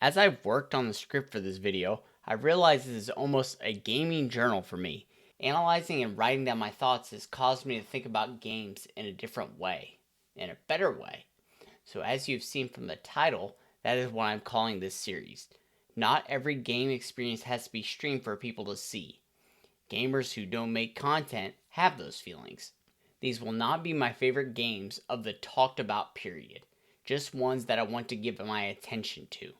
As I've worked on the script for this video, I've realized this is almost a gaming journal for me. Analyzing and writing down my thoughts has caused me to think about games in a different way, in a better way. So as you've seen from the title, that is what I'm calling this series. Not every game experience has to be streamed for people to see. Gamers who don't make content have those feelings. These will not be my favorite games of the talked about period, just ones that I want to give my attention to.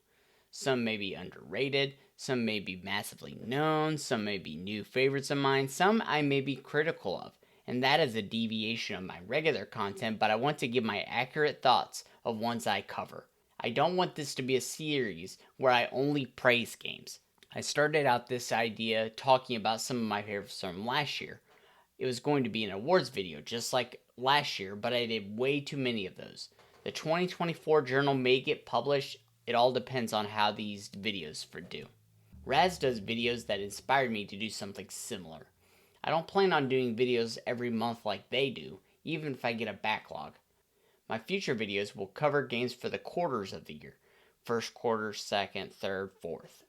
Some may be underrated, some may be massively known, some may be new favorites of mine, some I may be critical of, and that is a deviation of my regular content, but I want to give my accurate thoughts of ones I cover. I don't want this to be a series where I only praise games. I started out this idea talking about some of my favorites from last year. It was going to be an awards video just like last year, but I did way too many of those. The 2024 journal may get published. It all depends on how these videos do. Raz does videos that inspired me to do something similar. I don't plan on doing videos every month like they do, even if I get a backlog. My future videos will cover games for the quarters of the year. First quarter, second, third, fourth.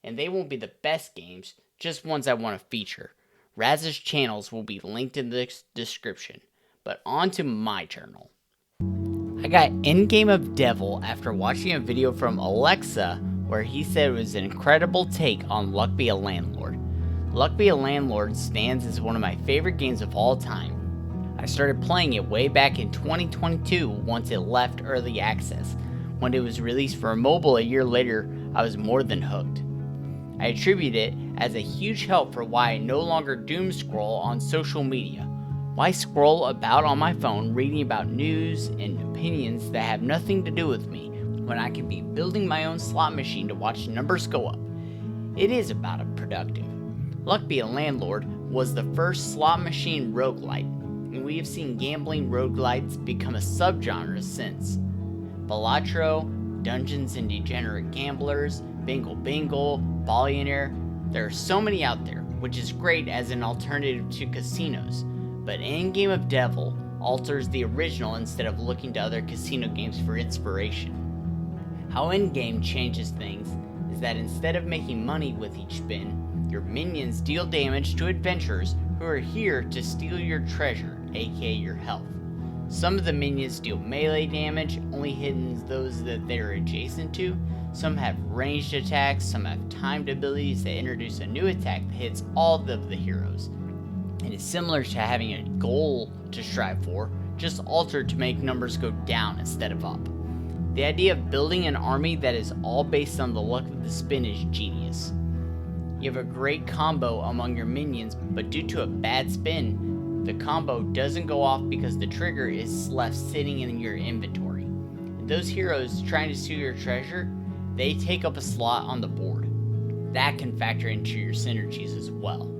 And they won't be the best games, just ones I want to feature. Raz's channels will be linked in the description. But on to my journal. I got Endgame of Devil after watching a video from Alexa where he said it was an incredible take on Luck Be a Landlord. Luck Be a Landlord stands as one of my favorite games of all time. I started playing it way back in 2022 once it left early access. When it was released for mobile a year later, I was more than hooked. I attribute it as a huge help for why I no longer doom scroll on social media. Why scroll about on my phone reading about news and opinions that have nothing to do with me when I can be building my own slot machine to watch numbers go up? It is about a productive. Luck Be a Landlord was the first slot machine roguelite, and we have seen gambling roguelites become a subgenre since. Balatro, Dungeons and Degenerate Gamblers, Bingle Bingle, Billionaire, there are so many out there, which is great as an alternative to casinos. But Endgame of Devil alters the original instead of looking to other casino games for inspiration. How Endgame changes things is that instead of making money with each spin, your minions deal damage to adventurers who are here to steal your treasure, aka your health. Some of the minions deal melee damage, only hitting those that they are adjacent to. Some have ranged attacks, some have timed abilities that introduce a new attack that hits all of the heroes. It is similar to having a goal to strive for, just altered to make numbers go down instead of up. The idea of building an army that is all based on the luck of the spin is genius. You have a great combo among your minions, but due to a bad spin, the combo doesn't go off because the trigger is left sitting in your inventory. And those heroes trying to steal your treasure, they take up a slot on the board. That can factor into your synergies as well.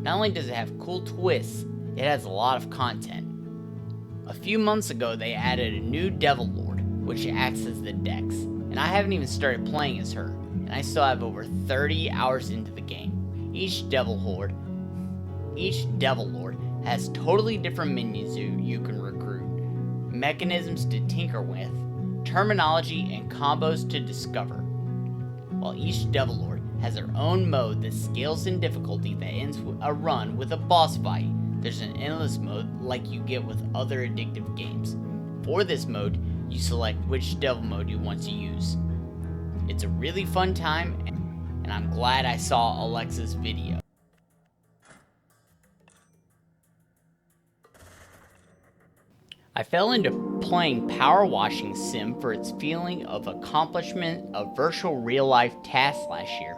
Not only does it have cool twists, it has a lot of content. A few months ago, they added a new Devil Lord, which acts as the Dex, and I haven't even started playing as her, and I still have over 30 hours into the game. Each Devil Lord has totally different minions you can recruit, mechanisms to tinker with, terminology and combos to discover. While each Devil Lord has their own mode that scales in difficulty that ends a run with a boss fight, there's an endless mode like you get with other addictive games. For this mode, you select which devil mode you want to use. It's a really fun time, and I'm glad I saw Alexa's video. I fell into playing Power Washing Sim for its feeling of accomplishment of virtual real-life tasks last year.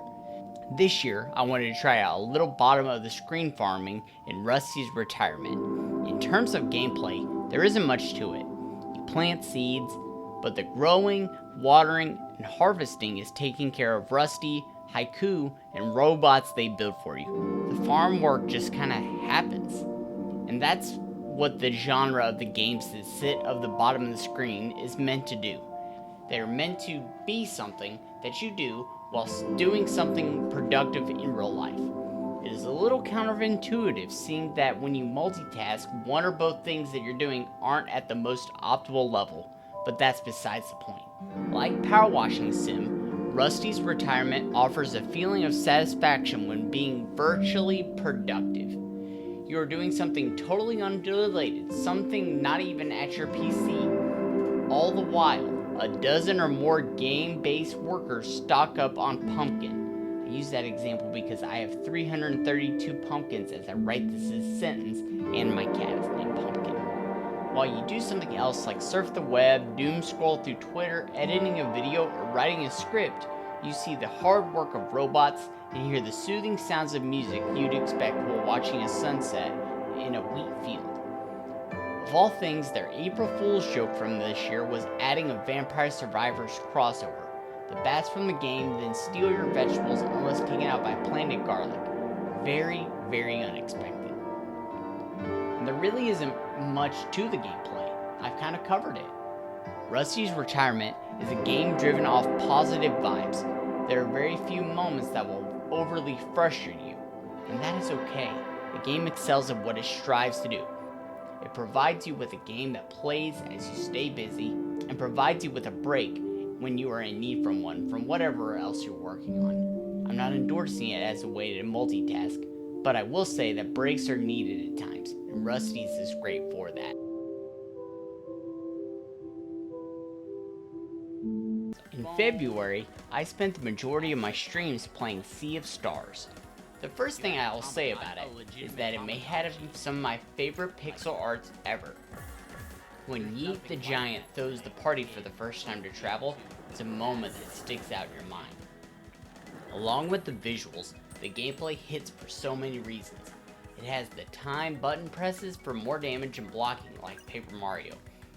This year, I wanted to try out a little bottom of the screen farming in Rusty's Retirement. In terms of gameplay, there isn't much to it. You plant seeds, but the growing, watering, and harvesting is taken care of Rusty, Haiku, and robots they build for you. The farm work just kinda happens. And that's what the genre of the games that sit at the bottom of the screen is meant to do. They are meant to be something that you do whilst doing something productive in real life. It is a little counterintuitive seeing that when you multitask, one or both things that you're doing aren't at the most optimal level, but that's besides the point. Like Power Washing Sim, Rusty's retirement offers a feeling of satisfaction when being virtually productive. You are doing something totally unrelated, something not even at your PC. All the while, a dozen or more game-based workers stock up on pumpkin. I use that example because I have 332 pumpkins as I write this sentence, and my cat is named Pumpkin. While you do something else like surf the web, doom scroll through Twitter, editing a video, or writing a script, you see the hard work of robots and hear the soothing sounds of music you'd expect while watching a sunset in a wheat field. Of all things, their April Fool's joke from this year was adding a Vampire Survivors crossover. The bats from the game then steal your vegetables unless taken out by planted garlic. Very, very unexpected. And there really isn't much to the gameplay. I've kind of covered it. Rusty's Retirement is a game driven off positive vibes. There are very few moments that will overly frustrate you, and that is okay. The game excels at what it strives to do. It provides you with a game that plays as you stay busy, and provides you with a break when you are in need from one from whatever else you're working on. I'm not endorsing it as a way to multitask, but I will say that breaks are needed at times, and Rusty's is great for that. In February, I spent the majority of my streams playing Sea of Stars. The first thing I will say about it is that it may have some of my favorite pixel arts ever. When Yeet the Giant throws the party for the first time to travel, it's a moment that sticks out in your mind. Along with the visuals, the gameplay hits for so many reasons. It has the time button presses for more damage and blocking like Paper Mario.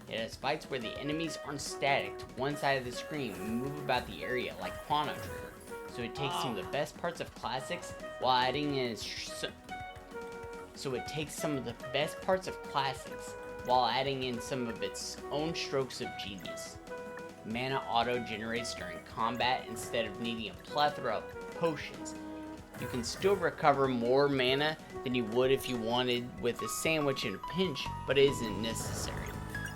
It has fights where the enemies aren't static to one side of the screen and move about the area like Chrono Trigger. So it takes some of the best parts of classics while adding in some of its own strokes of genius. Mana auto generates during combat instead of needing a plethora of potions. You can still recover more mana than you would if you wanted with a sandwich in a pinch, but it isn't necessary.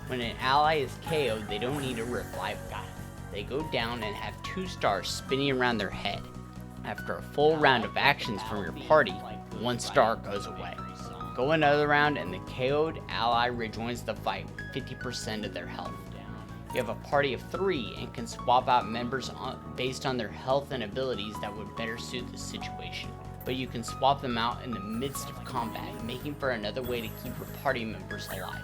When an ally is KO'd, they don't need a revive guy. They go down and have 2 stars spinning around their head. After a full round of actions from your party, 1 star goes away. Go another round and the KO'd ally rejoins the fight with 50% of their health. You have a party of 3 and can swap out members based on their health and abilities that would better suit the situation. But you can swap them out in the midst of combat, making for another way to keep your party members alive.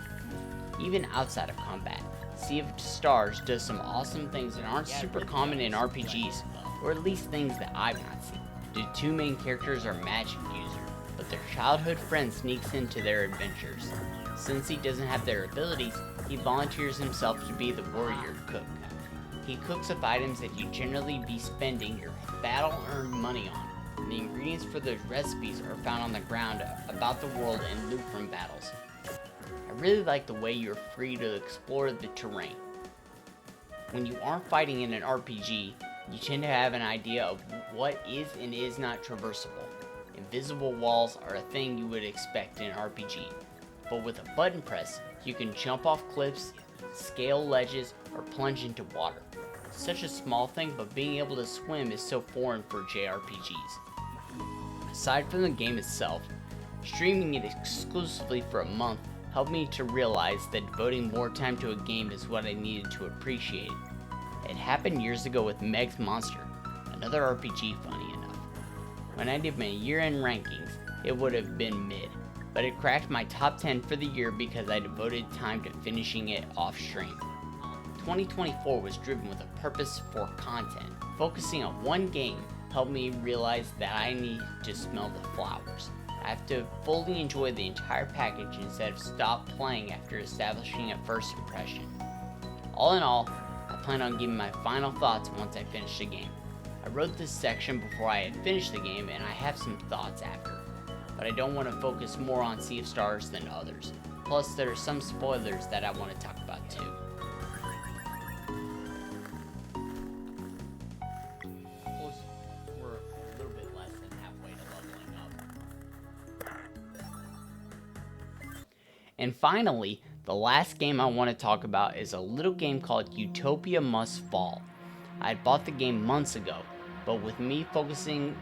Even outside of combat, Sea of Stars does some awesome things that aren't super common in RPGs, or at least things that I've not seen. The 2 main characters are magic users, but their childhood friend sneaks into their adventures. Since he doesn't have their abilities, he volunteers himself to be the warrior cook. He cooks up items that you generally be spending your battle-earned money on. The ingredients for those recipes are found on the ground about the world and loot from battles. I really like the way you're free to explore the terrain. When you aren't fighting in an RPG, you tend to have an idea of what is and is not traversable. Invisible walls are a thing you would expect in an RPG, but with a button press, you can jump off cliffs, scale ledges, or plunge into water. It's such a small thing, but being able to swim is so foreign for JRPGs. Aside from the game itself, streaming it exclusively for a month helped me to realize that devoting more time to a game is what I needed to appreciate. It happened years ago with Meg's Monster, another RPG funny enough. When I did my year-end rankings, it would have been mid, but it cracked my top 10 for the year because I devoted time to finishing it off stream. 2024 was driven with a purpose for content. Focusing on one game helped me realize that I need to smell the flowers. I have to fully enjoy the entire package instead of stop playing after establishing a first impression. All in all, I plan on giving my final thoughts once I finish the game. I wrote this section before I had finished the game and I have some thoughts after, but I don't want to focus more on Sea of Stars than others. Plus there are some spoilers that I want to talk about too. We're a little bit less than halfway to leveling up. And finally, the last game I want to talk about is a little game called Utopia Must Fall. I had bought the game months ago, but with me focusing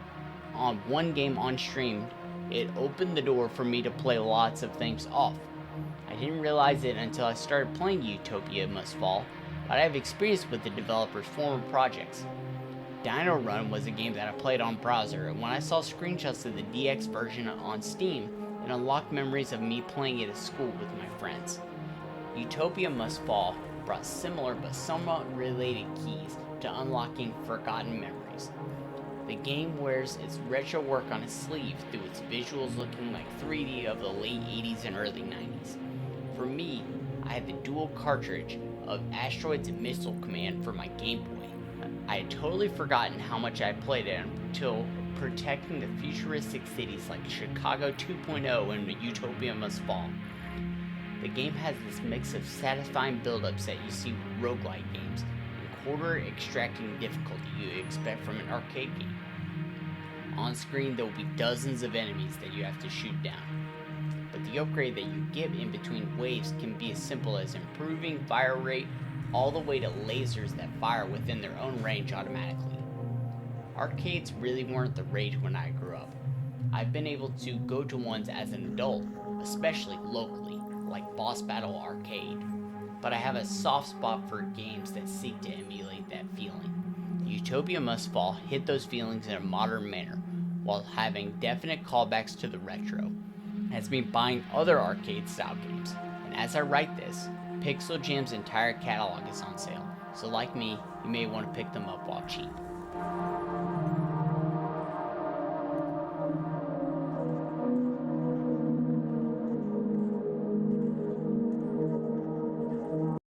on one game on stream, it opened the door for me to play lots of things off. I didn't realize it until I started playing Utopia Must Fall, but I have experience with the developer's former projects. Dino Run was a game that I played on browser, and when I saw screenshots of the DX version on Steam, it unlocked memories of me playing it at school with my friends. Utopia Must Fall brought similar but somewhat related keys to unlocking forgotten memories. The game wears its retro work on its sleeve through its visuals looking like 3D of the late 80s and early 90s. For me, I had the dual cartridge of Asteroids and Missile Command for my Game Boy. I had totally forgotten how much I played it until protecting the futuristic cities like Chicago 2.0 and Utopia Must Fall. The game has this mix of satisfying build-ups that you see with roguelike games and quarter extracting difficulty you expect from an arcade game. On screen there will be dozens of enemies that you have to shoot down, but the upgrade that you get in between waves can be as simple as improving fire rate all the way to lasers that fire within their own range automatically. Arcades really weren't the rage when I grew up. I've been able to go to ones as an adult, especially locally, like Boss Battle Arcade, but I have a soft spot for games that seek to emulate that feeling. Utopia Must Fall hit those feelings in a modern manner, while having definite callbacks to the retro. It has been buying other arcade-style games, and as I write this, Pixel Jam's entire catalog is on sale, so like me, you may want to pick them up while cheap.